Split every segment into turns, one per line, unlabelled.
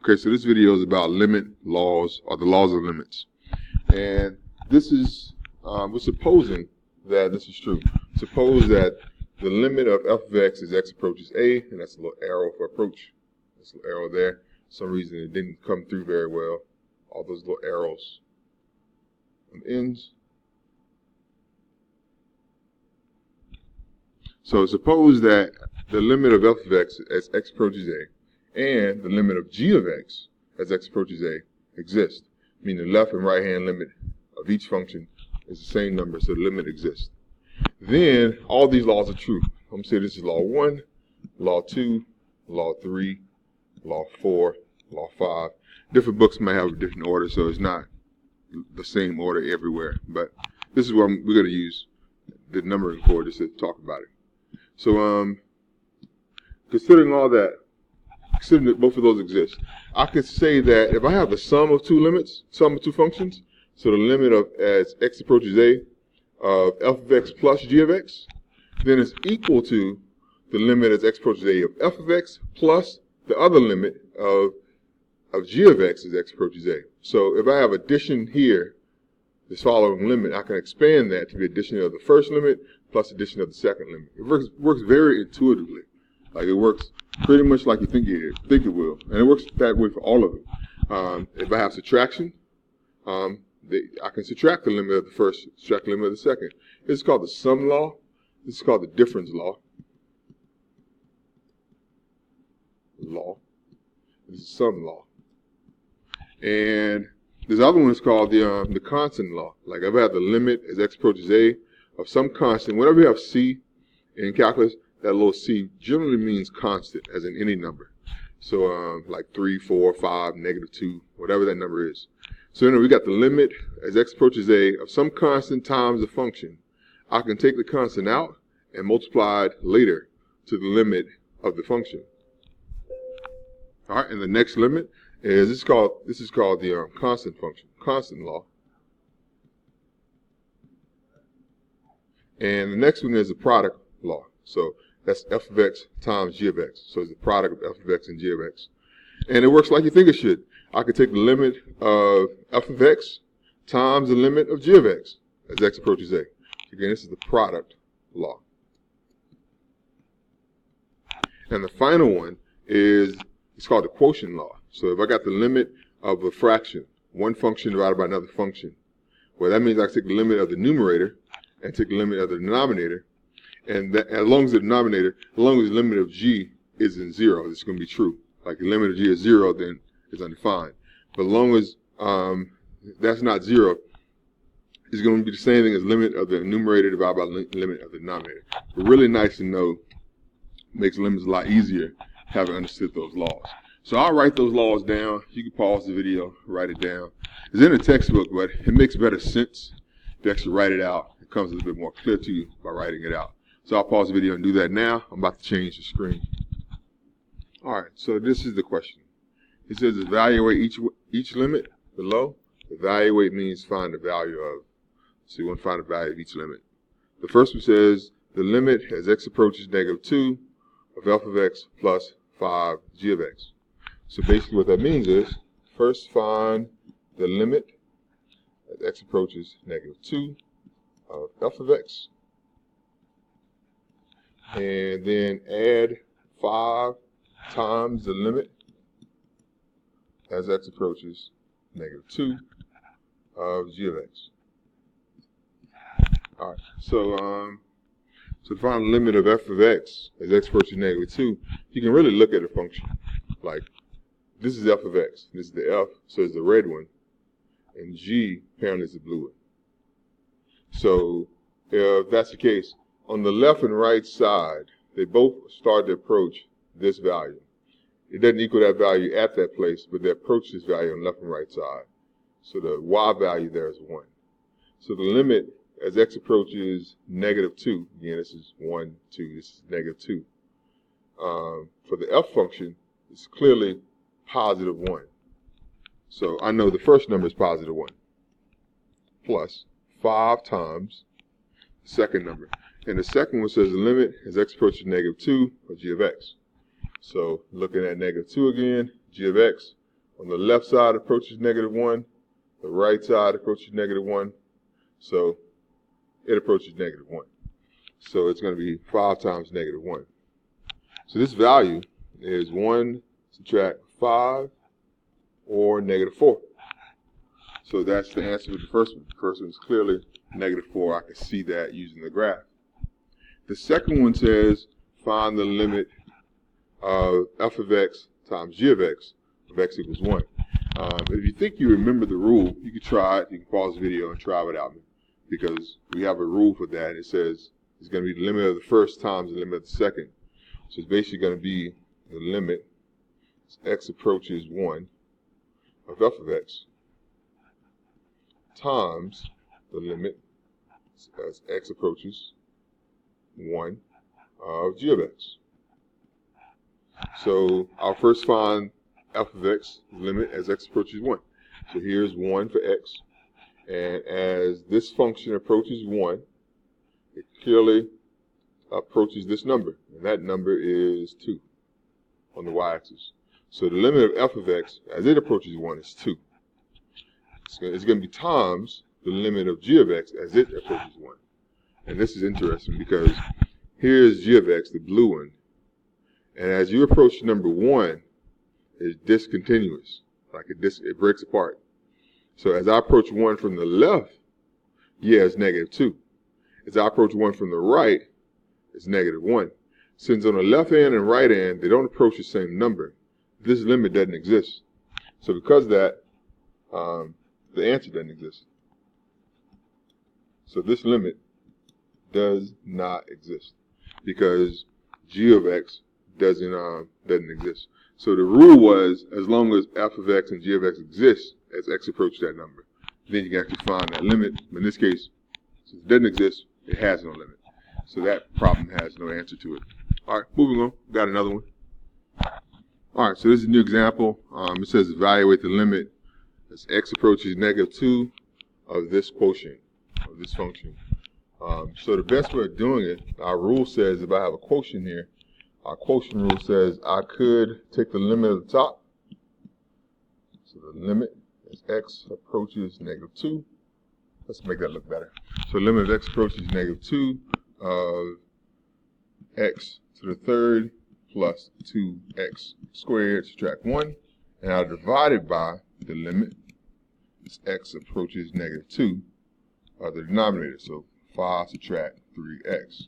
Okay, so this video is about limit laws, or the laws of limits. And this is, we're supposing that this is true. Suppose that the limit of f of x as x approaches a, and that's a little arrow for approach. This little arrow there. For some reason it didn't come through very well. All those little arrows on the ends. So suppose that the limit of f of x as x approaches a and the limit of g of x as x approaches a exist, meaning the left and right hand limit of each function is the same number, so the limit exists. Then all these laws are true. I'm going to say this is law 1, law 2, law 3, law 4, law 5. Different books might have a different order, so it's not the same order everywhere. But this is what we're going to use the numbering for just to talk about it. So considering all that, considering that both of those exist, I could say that if I have the sum of two limits, sum of two functions, so the limit of as x approaches a of f of x plus g of x, then it's equal to the limit as x approaches a of f of x plus the other limit of g of x as x approaches a. So if I have addition here, this following limit, I can expand that to be addition of the first limit plus addition of the second limit. It works very intuitively. Like it works pretty much like you think it will. And it works that way for all of them. If I have subtraction, I can subtract the limit of the first, subtract the limit of the second. This is called the sum law. This is called the difference law. This is sum law. And this other one is called the constant law. Like if I have the limit as x approaches a of some constant, whenever you have c in calculus, that little c generally means constant, as in any number. So like 3, 4, 5, -2, whatever that number is. So we got the limit as x approaches a of some constant times a function. I can take the constant out and multiply it later to the limit of the function. All right, and the next limit is this is called the constant function, constant law. And the next one is the product law. So that's f of x times g of x. So it's the product of f of x and g of x. And it works like you think it should. I could take the limit of f of x times the limit of g of x as x approaches a. Again, this is the product law. And the final one is, it's called the quotient law. So if I got the limit of a fraction, one function divided by another function, well, that means I take the limit of the numerator and take the limit of the denominator. And that, as long as the denominator, as long as the limit of g isn't 0, it's going to be true. Like the limit of g is 0, then it's undefined. But as long as that's not 0, it's going to be the same thing as limit of the numerator divided by limit of the denominator. But really nice to know, makes limits a lot easier having understood those laws. So I'll write those laws down. You can pause the video, write it down. It's in a textbook, but it makes better sense to actually write it out. It comes a little bit more clear to you by writing it out. So I'll pause the video and do that now. I'm about to change the screen. All right, so this is the question. It says evaluate each limit below. Evaluate means find the value of. So you want to find the value of each limit. The first one says the limit as x approaches -2 of f of x plus 5 g of x. So basically what that means is, first find the limit as x approaches -2 of f of x. And then add 5 times the limit as x approaches -2 of g of x. All right, so to find the limit of f of x as x approaches -2, you can really look at a function. Like, this is f of x, this is the f, so it's the red one, and g apparently is the blue one. So if that's the case, on the left and right side, they both start to approach this value. It doesn't equal that value at that place, but they approach this value on the left and right side. So the y value there is 1. So the limit as x approaches -2, again, this is 1, 2, this is -2. For the f function, it's clearly +1. So I know the first number is +1, plus 5 times the second number. And the second one says the limit as x approaches -2 of g of x. So looking at -2 again, g of x, On the left side approaches -1, the right side approaches -1, so it approaches -1. So it's going to be 5 times -1. So this value is 1 subtract 5 or -4. So that's the answer to the first one. The first one is clearly -4. I can see that using the graph. The second one says find the limit of f of x times g of x equals 1. If you think you remember the rule, you can try it. You can pause the video and try it without me, because we have a rule for that. It says it's going to be the limit of the first times the limit of the second. So it's basically going to be the limit as x approaches 1 of f of x times the limit as x approaches 1 of g of x. So I'll first find f of x limit as x approaches 1. So here's 1 for x, and as this function approaches 1, it clearly approaches this number, and that number is 2 on the y-axis. So the limit of f of x as it approaches 1 is 2. It's going to be times the limit of g of x as it approaches 1. And this is interesting because here's g of x, the blue one, and as you approach number 1, it's discontinuous, like it breaks apart. So as I approach 1 from the left, yeah, it's -2. As I approach 1 from the right, it's -1. Since on the left hand and right hand, they don't approach the same number, this limit doesn't exist. So because of that, the answer doesn't exist. So this limit does not exist because g of x doesn't exist. So the rule was, as long as f of x and g of x exist as x approaches that number, then you can actually find that limit. But in this case, since it doesn't exist, it has no limit. So that problem has no answer to it. All right, moving on. Got another one. All right, so this is a new example. It says evaluate the limit as x approaches -2 of this quotient, of this function. So the best way of doing it, our rule says if I have a quotient here, our quotient rule says I could take the limit of the top. So the limit as x approaches -2. Let's make that look better. So the limit of x approaches -2 of x to the third plus 2x squared, subtract 1. And I'll divide it by the limit as x approaches -2 of the denominator. So 5 subtract 3x.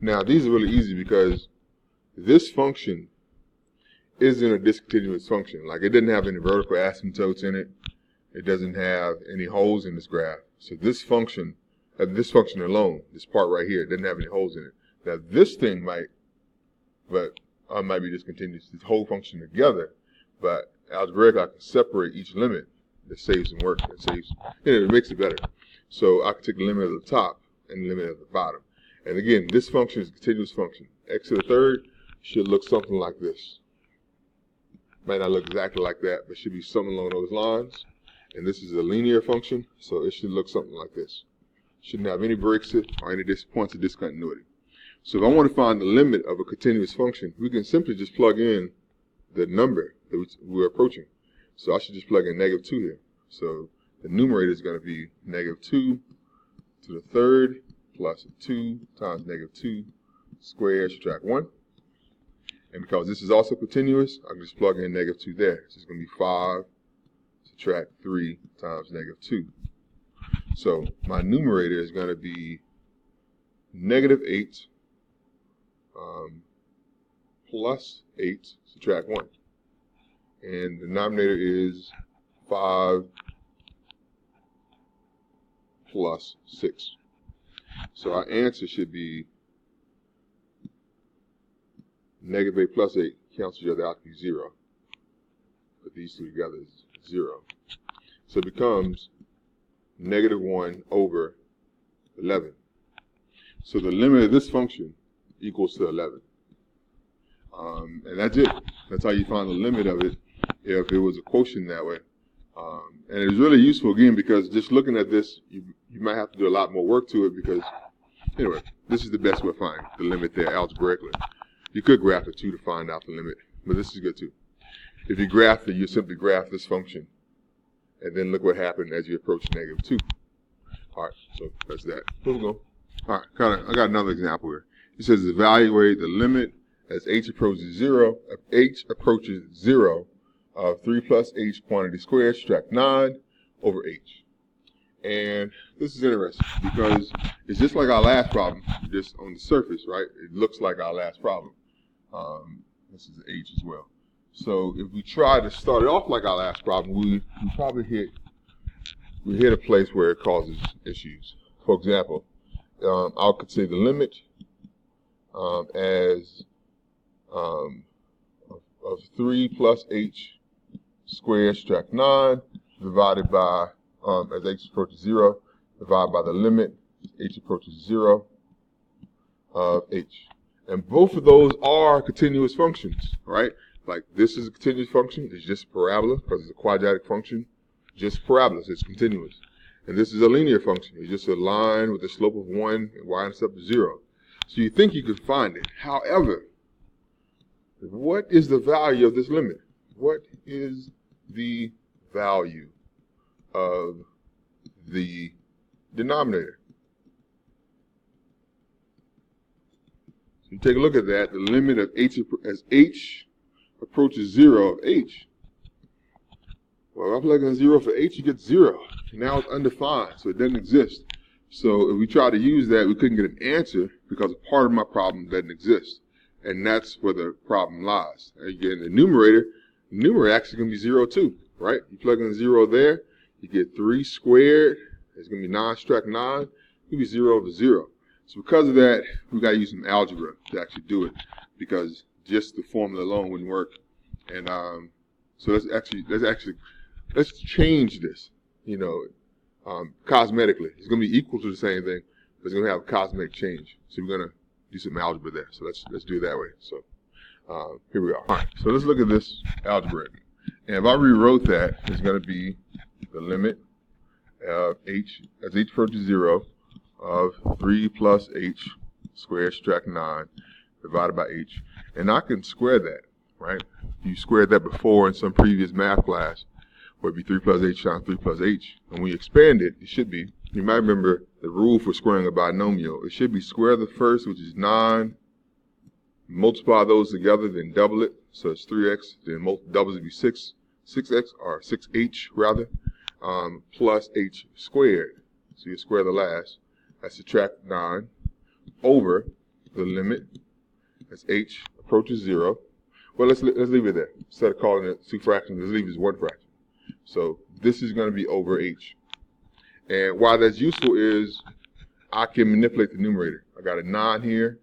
Now these are really easy because this function isn't a discontinuous function. Like, it doesn't have any vertical asymptotes in it. It doesn't have any holes in this graph. So this function alone, this part right here, doesn't have any holes in it. Now this thing might be discontinuous, this whole function together, but algebraically I can separate each limit. That saves some work. It makes it better. So I can take the limit of the top and the limit of the bottom. And again, this function is a continuous function. X to the third should look something like this. Might not look exactly like that, but should be something along those lines. And this is a linear function, so it should look something like this. Shouldn't have any breaks or any points of discontinuity. So if I want to find the limit of a continuous function, we can simply just plug in the number that we're approaching. So I should just plug in -2 here. So the numerator is going to be -2 to the third plus 2 times -2 squared, subtract 1. And because this is also continuous, I can just plug in -2 there. So it's going to be 5 subtract 3 times -2. So my numerator is going to be -8 plus 8 subtract 1. And the denominator is 5 plus 6. So our answer should be -8 plus 8 cancel each other out to be 0. Put these two together is 0. So it becomes -1 over 11. So the limit of this function equals to 11. And that's it. That's how you find the limit of it if it was a quotient that way. And it's really useful, again, because just looking at this, you might have to do a lot more work to it because, anyway, this is the best way to find the limit there algebraically. You could graph it too to find out the limit, but this is good too. If you graph it, you simply graph this function. And then look what happened as you approach -2. All right, so that's that. Here we go. All right, I got another example here. It says evaluate the limit as h approaches 0. If h approaches 0 of 3 plus h quantity squared, subtract 9 over h. And this is interesting because it's just like our last problem, just on the surface, right? It looks like our last problem. This is h as well. So if we try to start it off like our last problem, we probably hit a place where it causes issues. For example, I could say the limit as of 3 plus h squared, subtract 9, divided by, as h approaches 0, divided by the limit h approaches 0 of h. And both of those are continuous functions, right? Like this is a continuous function, it's just a parabola, because it's a quadratic function, just parabolas, it's continuous. And this is a linear function, it's just a line with a slope of 1 and y-intercept of 0. So you think you could find it. However, what is the value of this limit? What is the value of the denominator? So you take a look at that, the limit of h as h approaches 0 of h. Well, if I plug in 0 for h, you get 0. Now it's undefined, so it doesn't exist. So if we try to use that, we couldn't get an answer because a part of my problem doesn't exist. And that's where the problem lies. Again, the numerator actually going to be 0 too, right? You plug in 0 there, you get 3 squared, it's going to be 9 subtract 9, it's going to be 0 over 0. So because of that, we got to use some algebra to actually do it, because just the formula alone wouldn't work. And so let's change this, cosmetically. It's going to be equal to the same thing, but it's going to have a cosmetic change. So we're going to do some algebra there. So let's do it that way. So here we are. All right, so let's look at this algebra. And if I rewrote that, it's going to be the limit of h as h approaches 0 of 3 plus h squared, subtract 9, divided by h. And I can square that, right? You squared that before in some previous math class, where it'd be 3 plus h times 3 plus h. And when you expand it, it should be, you might remember the rule for squaring a binomial. It should be square the first, which is 9, multiply those together, then double it. So it's 3x, then doubles it would be 6x, or 6h rather, plus h squared. So you square the last. I subtract 9 over the limit as h approaches 0. Well, let's leave it there. Instead of calling it 2 fractions, let's leave it as 1 fraction. So this is going to be over h. And why that's useful is I can manipulate the numerator. I got a 9 here,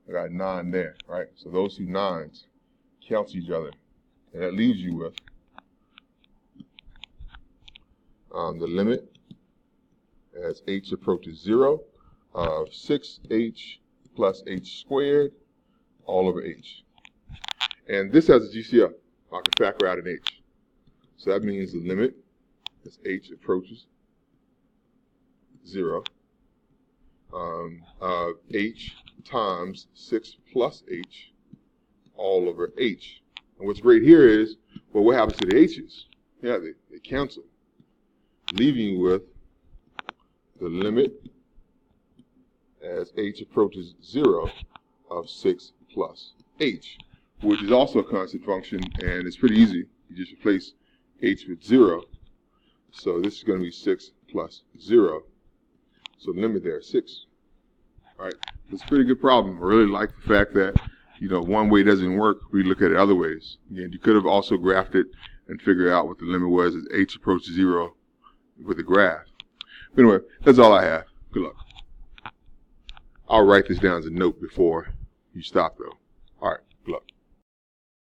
I got a 9 there, right? So those two 9s cancel each other. And that leaves you with the limit as h approaches 0 of 6h plus h squared all over h. And this has a GCF. I can factor out an h. So that means the limit as h approaches 0 of h times 6 plus h all over h. And what's great here is, well, what happens to the h's? Yeah, they cancel, leaving you with the limit as h approaches 0 of 6 plus h, which is also a constant function, and it's pretty easy. You just replace h with 0. So this is going to be 6 plus 0. So the limit there is 6. All right, it's a pretty good problem. I really like the fact that, one way doesn't work, we look at it other ways. Again, you could have also graphed it and figured out what the limit was as h approaches 0 with the graph. But anyway, that's all I have. Good luck. I'll write this down as a note before you stop, though. All right, good luck.